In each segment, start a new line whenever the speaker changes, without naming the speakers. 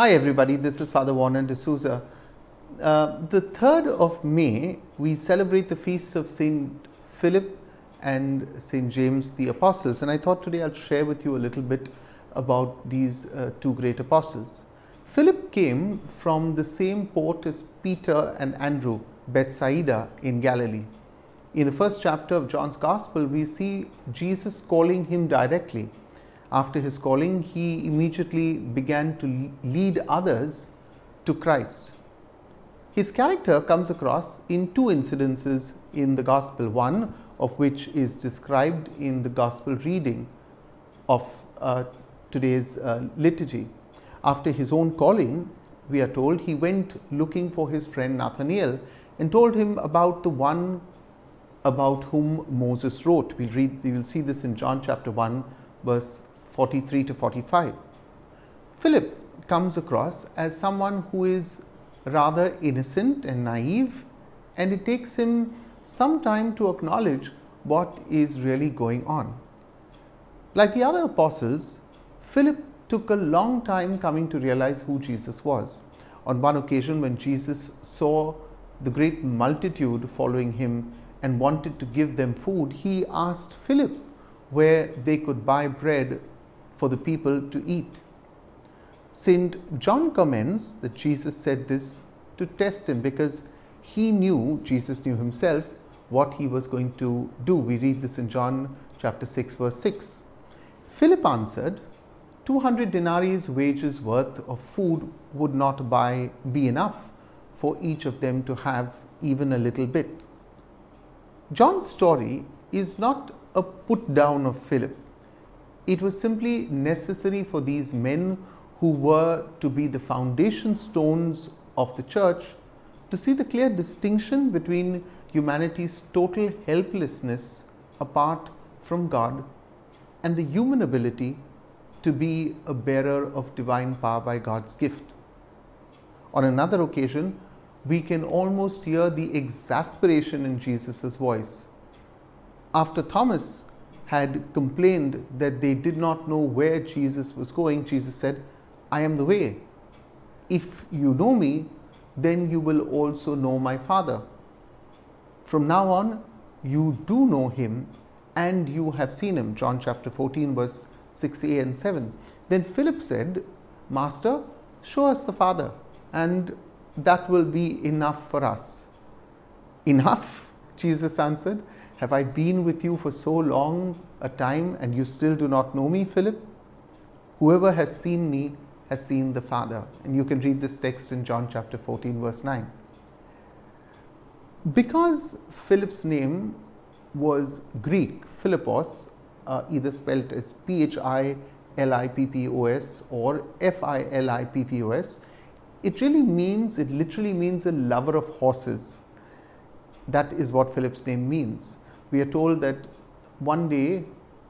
Hi everybody, this is Father Warner D'Souza. The 3rd of May, we celebrate the feasts of St. Philip and St. James the Apostles, and I thought today I'll share with you a little bit about these two great apostles. Philip came from the same port as Peter and Andrew, Bethsaida in Galilee. In the first chapter of John's Gospel, we see Jesus calling him directly. After his calling, he immediately began to lead others to Christ. His character comes across in two incidences in the Gospel, one of which is described in the Gospel reading of today's liturgy. After his own calling, we are told, he went looking for his friend Nathanael and told him about the one about whom Moses wrote. We will see this in John chapter 1, verse 43 to 45. Philip comes across as someone who is rather innocent and naive, and it takes him some time to acknowledge what is really going on. Like the other apostles, Philip took a long time coming to realize who Jesus was. On one occasion, when Jesus saw the great multitude following him and wanted to give them food, he asked Philip where they could buy bread for the people to eat. St. John comments that Jesus said this to test him because Jesus knew himself what he was going to do. We read this in John chapter 6, verse 6. Philip answered, 200 denarii wages worth of food would not be enough for each of them to have even a little bit. John's story is not a put down of Philip. It was simply necessary for these men who were to be the foundation stones of the church to see the clear distinction between humanity's total helplessness apart from God and the human ability to be a bearer of divine power by God's gift. On another occasion, we can almost hear the exasperation in Jesus' voice. After Thomas had complained that they did not know where Jesus was going, Jesus said, I am the way. If you know me, then you will also know my Father. From now on, you do know him and you have seen him. John chapter 14, verse 6a and 7. Then Philip said, Master, show us the Father, and that will be enough for us. Enough? Jesus answered, have I been with you for so long a time and you still do not know me, Philip? Whoever has seen me has seen the Father. And you can read this text in John chapter 14, verse 9. Because Philip's name was Greek, Philippos, either spelled as Philippos or Filippos, it literally means a lover of horses. That is what Philip's name means. We are told that one day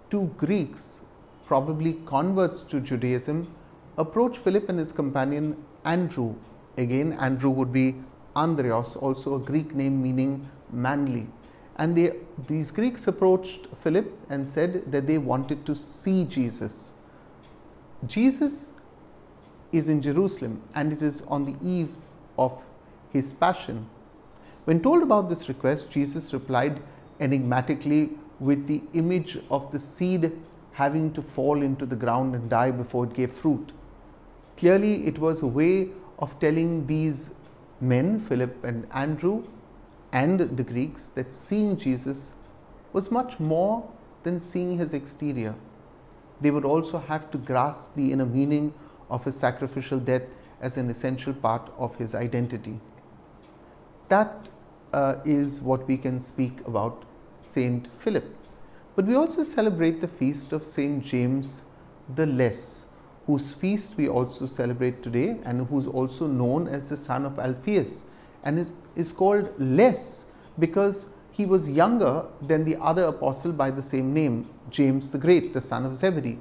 two Greeks, probably converts to Judaism, approached Philip and his companion Andrew. Again, Andrew would be Andreos, also a Greek name meaning manly. And these Greeks approached Philip and said that they wanted to see Jesus. Jesus is in Jerusalem and it is on the eve of his passion. When told about this request, Jesus replied enigmatically with the image of the seed having to fall into the ground and die before it gave fruit. Clearly, it was a way of telling these men, Philip and Andrew, and the Greeks, that seeing Jesus was much more than seeing his exterior. They would also have to grasp the inner meaning of his sacrificial death as an essential part of his identity. That is what we can speak about Saint Philip. But we also celebrate the feast of Saint James the Less, whose feast we also celebrate today and who is also known as the son of Alphaeus, and is called Less because he was younger than the other apostle by the same name, James the Great, the son of Zebedee.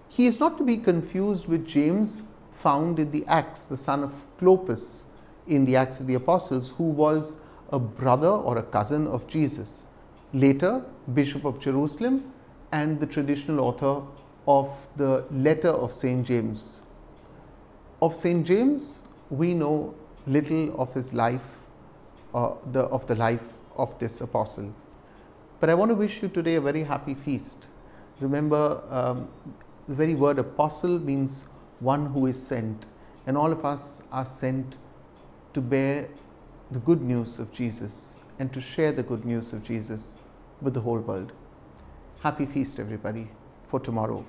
He is not to be confused with James found in the Acts, the son of Clopas in the Acts of the Apostles, who was a brother or a cousin of Jesus, later Bishop of Jerusalem and the traditional author of the letter of St. James. Of St. James, we know little of his life, of the life of this apostle. But I want to wish you today a very happy feast. Remember, the very word apostle means one who is sent, and all of us are sent to bear the good news of Jesus and to share the good news of Jesus with the whole world. Happy feast, everybody, for tomorrow.